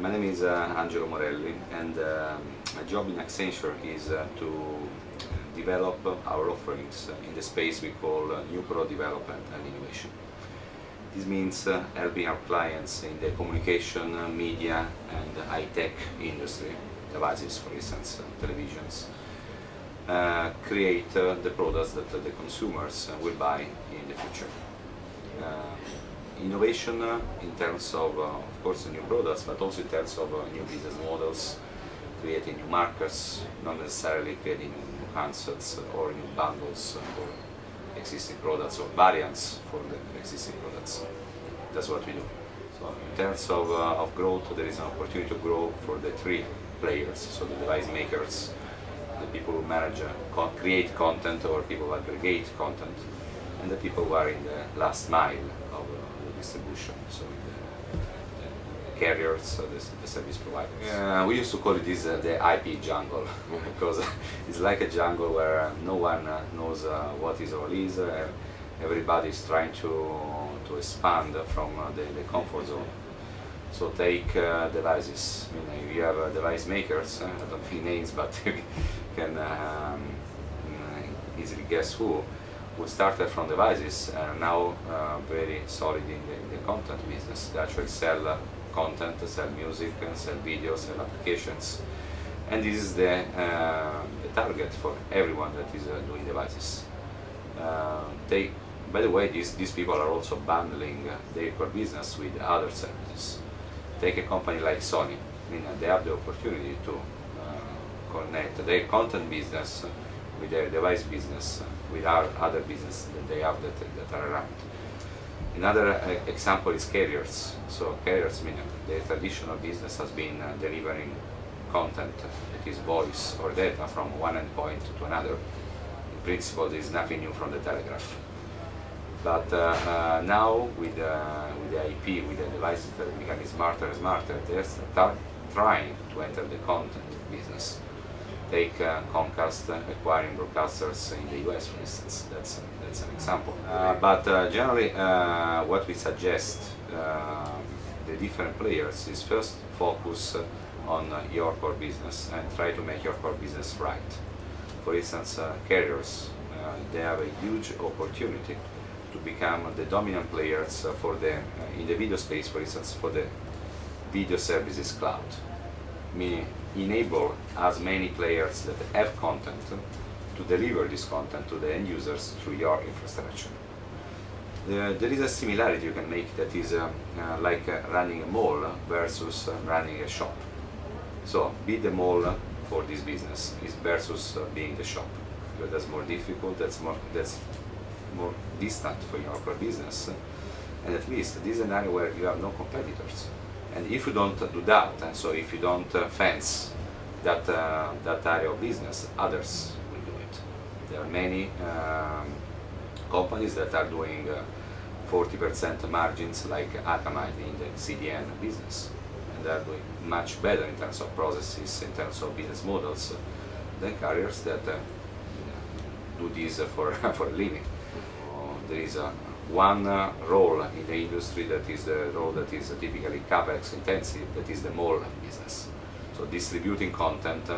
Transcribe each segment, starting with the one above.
My name is Angelo Morelli, and my job in Accenture is to develop our offerings in the space we call new product development and innovation. This means helping our clients in the communication, media and high-tech industry, devices for instance, televisions, create the products that the consumers will buy in the future. Innovation in terms of course, new products, but also in terms of new business models, creating new markets, not necessarily creating new concepts or new bundles for existing products or variants for the existing products. That's what we do. So in terms of growth, there is an opportunity to grow for the three players, so the device makers, the people who manage, create content or people who aggregate content, and the people who are in the last mile of the distribution, so the carriers, so the service providers. We used to call it the IP jungle, because it's like a jungle where no one knows what his role is. Everybody is trying to expand from the comfort zone. So take devices. I mean, you have device makers, I don't mean names, but you can easily guess who started from devices and are now very solid in the content business. They actually sell content, sell music, sell videos, sell applications. And this is the target for everyone that is doing devices. By the way, these people are also bundling their core business with other services. Take a company like Sony. I mean, they have the opportunity to connect their content business with their device business, with our other business that they have that are around. Another example is carriers. So carriers, I mean, their traditional business has been delivering content, that is voice or data, from one endpoint to another. In principle, there is nothing new from the telegraph. But now with the IP, with the devices that are becoming smarter and smarter, they start trying to enter the content business. Take Comcast acquiring broadcasters in the US, for instance. That's an example. But generally, what we suggest the different players is first focus on your core business and try to make your core business right. For instance, carriers, they have a huge opportunity to become the dominant players for in the video space, for instance, for the video services cloud. Meaning, enable as many players that have content to deliver this content to the end users through your infrastructure. There is a similarity you can make, that is like running a mall versus running a shop. So be the mall for this business is versus being the shop, because that's more difficult, that's more distant for your core business, and at least this is an area where you have no competitors. And if you don't do that, and so if you don't fence that area of business, others will do it. There are many companies that are doing 40% margins, like Akamai in the CDN business, and they are doing much better in terms of processes, in terms of business models, than carriers that do this for a living. There is one role in the industry that is the role that is typically CapEx intensive, that is the mall business. So distributing content,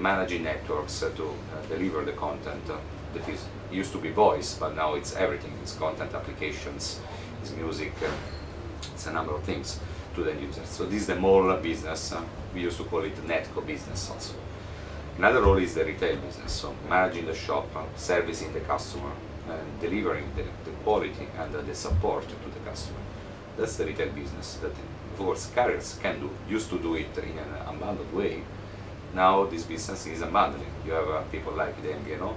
managing networks to deliver the content that used to be voice, but now it's everything. It's content, applications, it's music, it's a number of things to the users. So this is the mall business. We used to call it netco business also. Another role is the retail business, so managing the shop, servicing the customer, and delivering the quality and the support to the customer. That's the retail business that, of course, carriers can do. Used to do it in an unbundled way. Now this business is unbundling. You have people like the MVNO,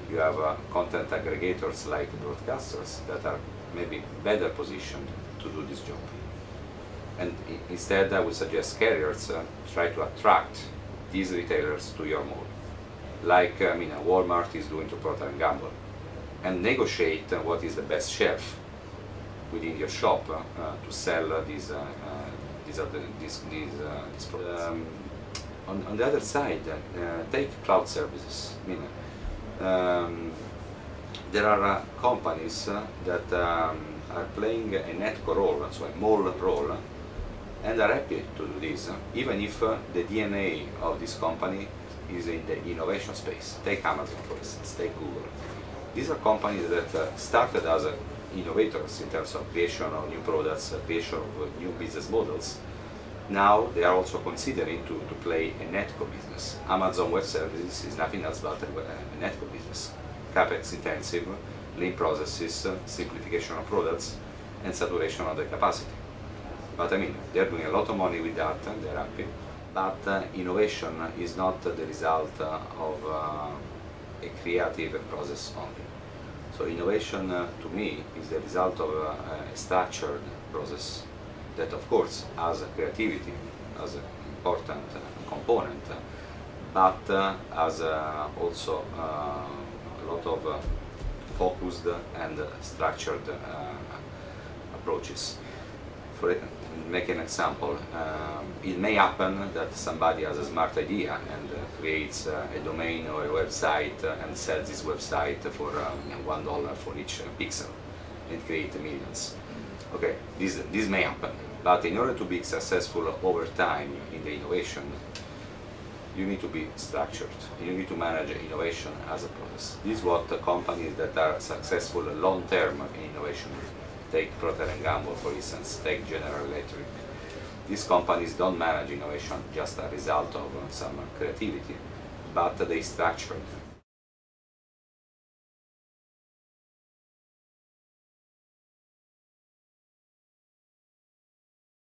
you have content aggregators like the broadcasters that are maybe better positioned to do this job. And instead, I would suggest carriers try to attract these retailers to your mall, like Walmart is doing to Procter & Gamble, and negotiate what is the best shelf within your shop to sell these products. On the other side, take cloud services. There are companies that are playing a netco role, so a mall role, and are happy to do this, even if the DNA of this company is in the innovation space. Take Amazon, for instance, take Google. These are companies that started as innovators in terms of creation of new products, creation of new business models. Now they are also considering to play a netco business. Amazon Web Services is nothing else but a netco business. CapEx intensive, lean processes, simplification of products, and saturation of the capacity. But I mean, they're doing a lot of money with that, they're happy. But innovation is not the result of a creative process only. So innovation to me is the result of a structured process that of course has creativity as an important component, but has also a lot of focused and structured approaches. For make an example, it may happen that somebody has a smart idea and creates a domain or a website and sells this website for $1 for each pixel and create millions. Okay, this may happen, but in order to be successful over time in the innovation, you need to be structured. You need to manage innovation as a process. This is what the companies that are successful long-term in innovation do. Take Procter & Gamble, for instance, take General Electric. These companies don't manage innovation just a result of some creativity, but they structure it.